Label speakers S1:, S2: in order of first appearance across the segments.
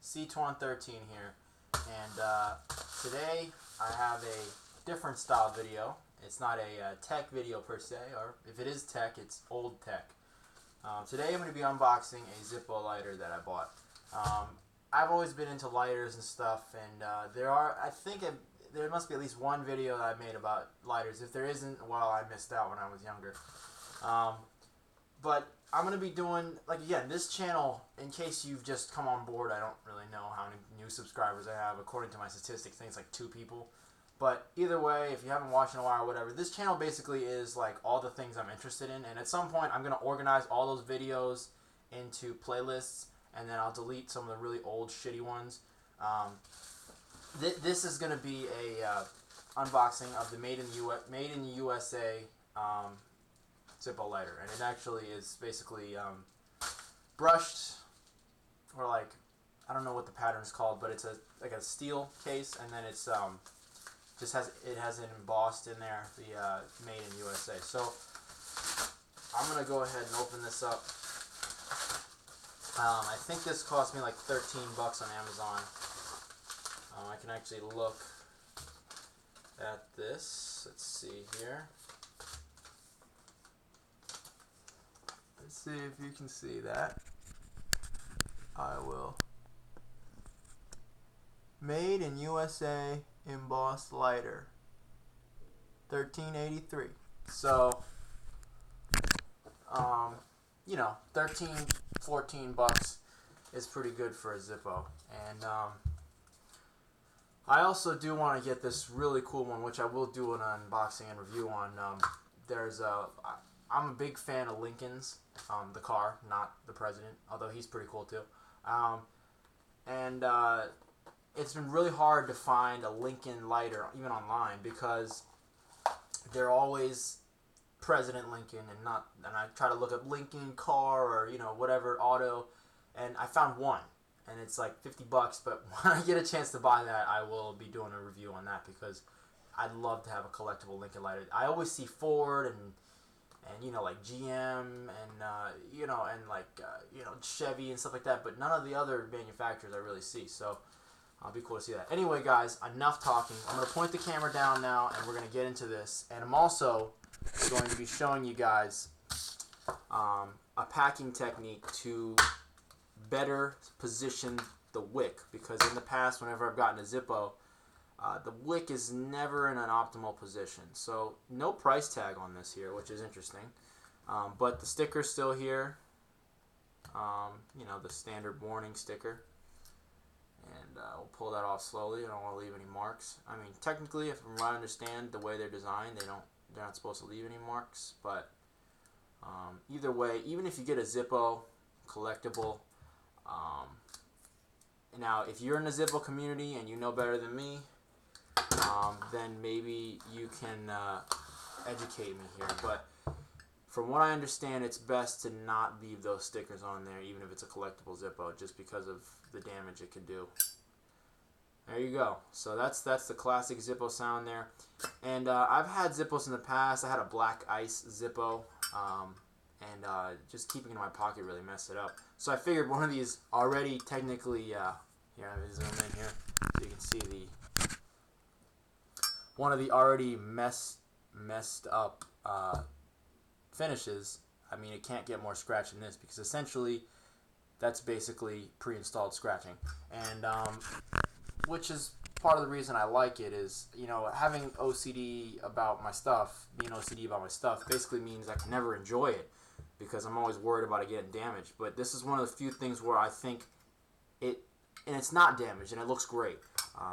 S1: C113 here, and today I have a different style video. It's not a tech video per se, or if it is tech, it's old tech. Today I'm going to be unboxing a Zippo lighter that I bought. I've always been into lighters and stuff, and there must be at least one video that I made about lighters. If there isn't, well, I missed out when I was younger. But I'm going to be doing, like, again, this channel, in case you've just come on board, I don't really know how many new subscribers I have. According to my statistics, I think it's like 2 people. But either way, if you haven't watched in a while or whatever, this channel basically is like all the things I'm interested in. And at some point, I'm going to organize all those videos into playlists, and then I'll delete some of the really old, shitty ones. This is going to be a unboxing of the Made in the USA Zippo lighter, and it actually is basically brushed, or like, I don't know what the pattern is called, but it's like a steel case, and then it's it has it embossed in there, the Made in USA. So I'm gonna go ahead and open this up. I think this cost me like $13 on Amazon. I can actually look at this. Let's see here. Let's see if you can see that. I will. Made in USA embossed lighter. $13.83. So, you know, $14 is pretty good for a Zippo. And I also do want to get this really cool one, which I will do an unboxing and review on. I'm a big fan of Lincoln's, the car, not the president, although he's pretty cool too. It's been really hard to find a Lincoln lighter, even online, because they're always President Lincoln and I try to look up Lincoln car or, you know, whatever, auto, and I found one, and it's like $50, but when I get a chance to buy that, I will be doing a review on that, because I'd love to have a collectible Lincoln lighter. I always see Ford and you know, like GM and you know, and like you know, Chevy and stuff like that, but none of the other manufacturers I really see. So I'll be cool to see that. Anyway, guys, enough talking. I'm going to point the camera down now, and we're going to get into this. And I'm also going to be showing you guys a packing technique to better position the wick, because in the past, whenever I've gotten a Zippo, the wick is never in an optimal position. So no price tag on this here, which is interesting. But the sticker's still here. You know, the standard warning sticker. And we'll pull that off slowly. I don't want to leave any marks. I mean, technically, if I understand the way they're designed, they're not supposed to leave any marks. But either way, even if you get a Zippo collectible, now if you're in the Zippo community and you know better than me, then maybe you can educate me here. But from what I understand, it's best to not leave those stickers on there, even if it's a collectible Zippo, just because of the damage it could do. There you go. So that's the classic Zippo sound there. And I've had Zippos in the past. I had a black ice Zippo, and just keeping it in my pocket really messed it up. So I figured one of these already technically, here, let me zoom in here so you can see one of the already messed up finishes. I mean, it can't get more scratch than this, because essentially that's basically pre-installed scratching, and which is part of the reason I like it. Is, you know, having OCD about my stuff, being OCD about my stuff, basically means I can never enjoy it, because I'm always worried about it getting damaged. But this is one of the few things where I think it's not damaged and it looks great.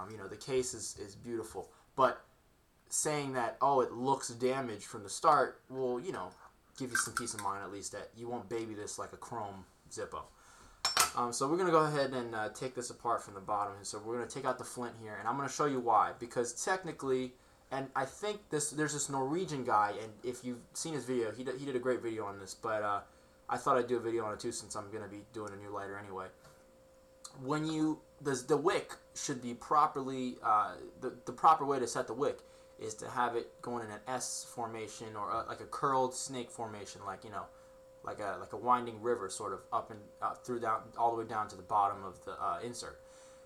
S1: You know, the case is beautiful, but saying that, oh, it looks damaged from the start, will, you know, give you some peace of mind, at least, that you won't baby this like a chrome Zippo. So we're going to go ahead and take this apart from the bottom. And so we're going to take out the flint here, and I'm going to show you why. Because technically, and I think there's this Norwegian guy, and if you've seen his video, he did a great video on this, but I thought I'd do a video on it too, since I'm going to be doing a new lighter anyway. When the wick should be properly, the proper way to set the wick is to have it going in an S formation, or like a curled snake formation, like, you know, like a winding river, sort of up and through down all the way down to the bottom of the insert.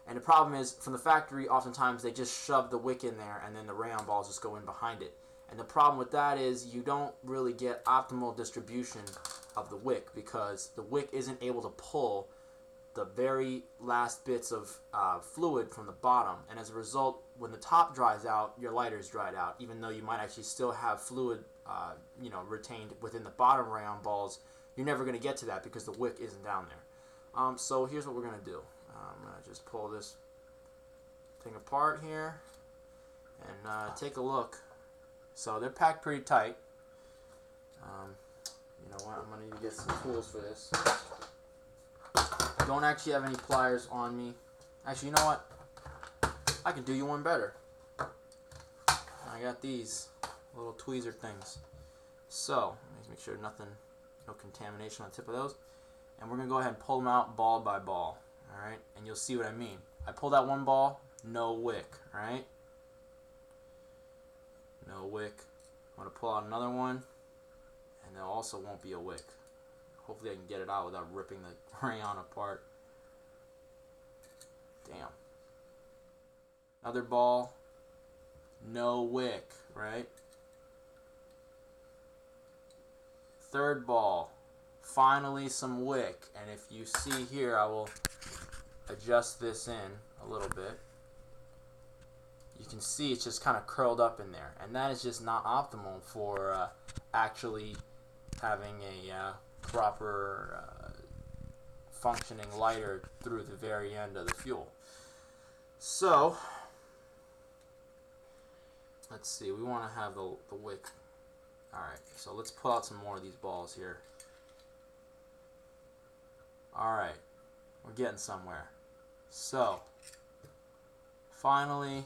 S1: And the problem is, from the factory, oftentimes they just shove the wick in there, and then the rayon balls just go in behind it. And the problem with that is you don't really get optimal distribution of the wick, because the wick isn't able to pull the very last bits of fluid from the bottom. And as a result, when the top dries out, your lighter's dried out, even though you might actually still have fluid retained within the bottom rayon balls. You're never going to get to that because the wick isn't down there. So here's what we're going to do. I'm going to just pull this thing apart here and take a look. So they're packed pretty tight. You know what? I'm going to need to get some tools for this. Don't actually have any pliers on me. Actually, you know what? I can do you one better. I got these little tweezer things. So, let me make sure no contamination on the tip of those. And we're going to go ahead and pull them out ball by ball. Alright? And you'll see what I mean. I pulled out one ball, no wick. Alright? No wick. I'm going to pull out another one, and there also won't be a wick. Hopefully I can get it out without ripping the rayon apart. Damn. Another ball, no wick, right? Third ball, finally some wick. And if you see here, I will adjust this in a little bit. You can see it's just kind of curled up in there, and that is just not optimal for actually having a proper functioning lighter through the very end of the fuel. So let's see, we want to have the wick. Alright, so let's pull out some more of these balls here. Alright, we're getting somewhere. So finally,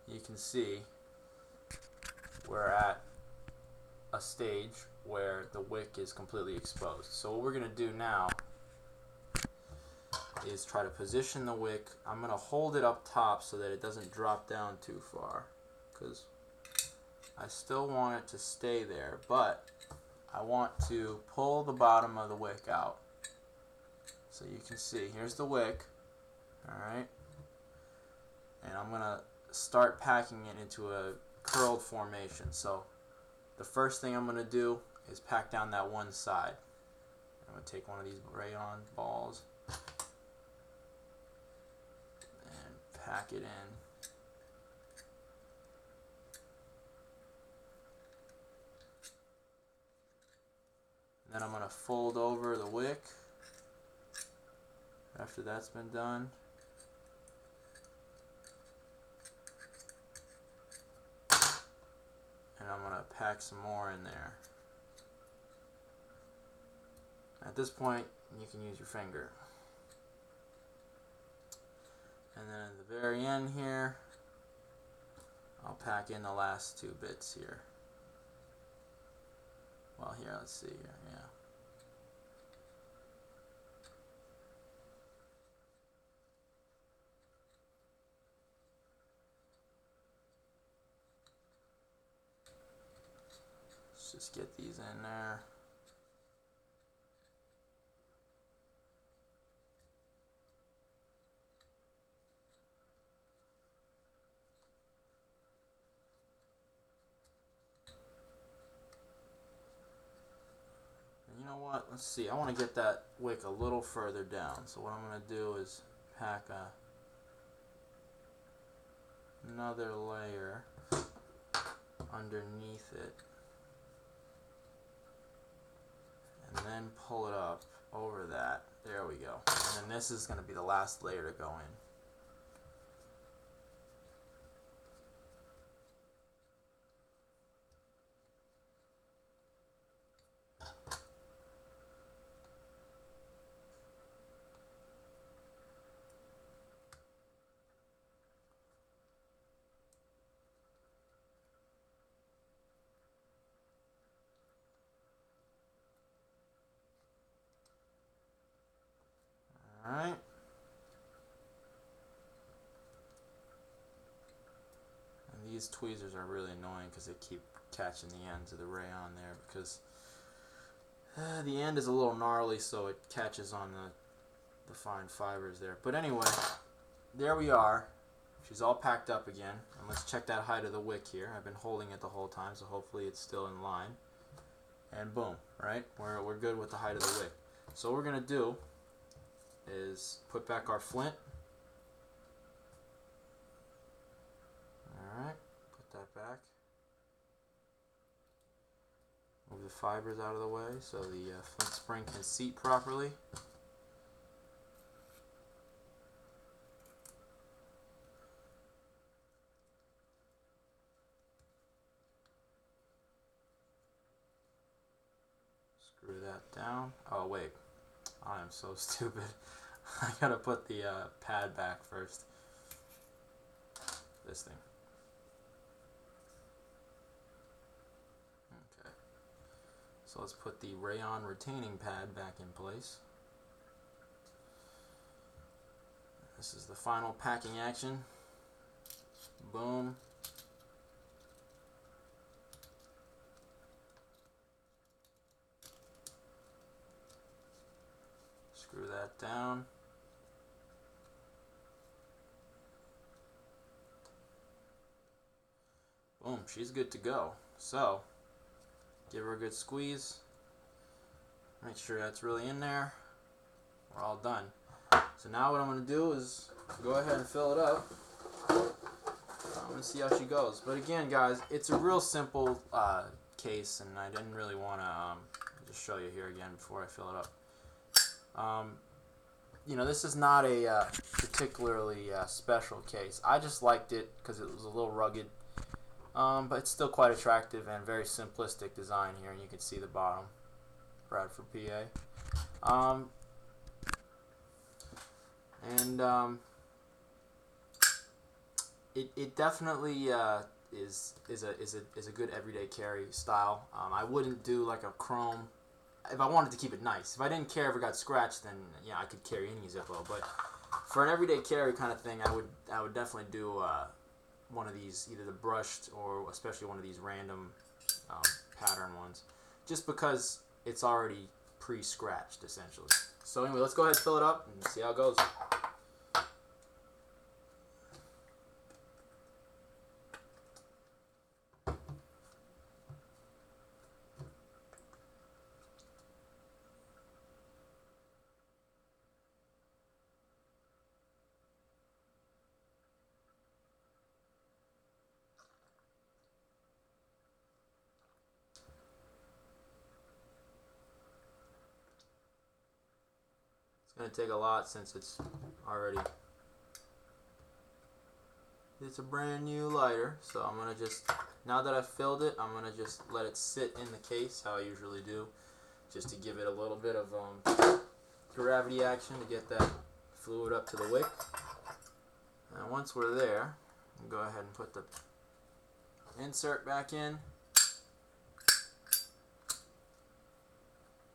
S1: you can see we're at a stage where the wick is completely exposed. So what we're going to do now is try to position the wick. I'm going to hold it up top so that it doesn't drop down too far, because I still want it to stay there, but I want to pull the bottom of the wick out. So you can see, here's the wick, alright, and I'm going to start packing it into a curled formation. So the first thing I'm going to do is pack down that one side. I'm going to take one of these rayon balls and pack it in. And then I'm going to fold over the wick after that's been done. And I'm going to pack some more in there. At this point, you can use your finger. And then at the very end here, I'll pack in the last two bits here. Well, here, let's see here, yeah. Let's just get these in there. You know what? Let's see. I want to get that wick a little further down. So what I'm going to do is pack another layer underneath it, and then pull it up over that. There we go. And then this is going to be the last layer to go in. Alright. And these tweezers are really annoying because they keep catching the ends of the rayon there, because The end is a little gnarly, so it catches on the fine fibers there. But anyway, there we are. She's all packed up again. And let's check that height of the wick here. I've been holding it the whole time, so hopefully it's still in line. And boom, right? We're good with the height of the wick. So what we're going to do is put back our flint. Alright, put that back. Move the fibers out of the way so the flint spring can seat properly. Screw that down. Oh wait, I am so stupid. I gotta put the pad back first. This thing. Okay. So let's put the rayon retaining pad back in place. This is the final packing action. Boom. Screw that down. Boom, she's good to go. So, give her a good squeeze. Make sure that's really in there. We're all done. So now what I'm going to do is go ahead and fill it up. I'm going to see how she goes. But again, guys, it's a real simple case, and I didn't really want to just show you here again before I fill it up. You know, this is not a particularly special case. I just liked it because it was a little rugged. But it's still quite attractive and very simplistic design here, and you can see the bottom. Bradford, PA. It definitely is a good everyday carry style. I wouldn't do like a chrome if I wanted to keep it nice. If I didn't care if it got scratched, then yeah, I could carry any Zippo. But for an everyday carry kind of thing, I would definitely do one of these, either the brushed or especially one of these random pattern ones, just because it's already pre-scratched essentially. So anyway, let's go ahead and fill it up and see how it goes. It's going to take a lot since it's a brand new lighter. So I'm going to just, now that I've filled it, I'm going to just let it sit in the case how I usually do, just to give it a little bit of gravity action to get that fluid up to the wick. And once we're there, we'll go ahead and put the insert back in.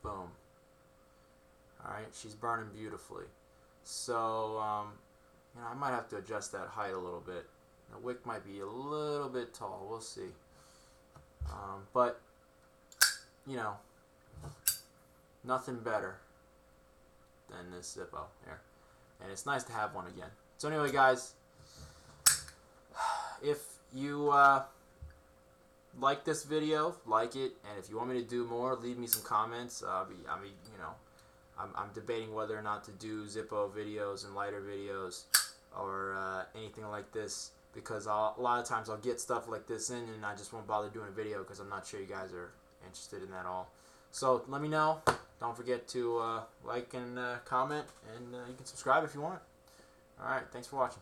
S1: Boom. Alright, she's burning beautifully. So, you know, I might have to adjust that height a little bit. The wick might be a little bit tall, we'll see. But, you know, nothing better than this Zippo here. And it's nice to have one again. So anyway, guys, if you like this video, like it, and if you want me to do more, leave me some comments. You know, I'm debating whether or not to do Zippo videos and lighter videos or anything like this, because a lot of times I'll get stuff like this in and I just won't bother doing a video because I'm not sure you guys are interested in that at all. So let me know. Don't forget to like and comment, and you can subscribe if you want. Alright, thanks for watching.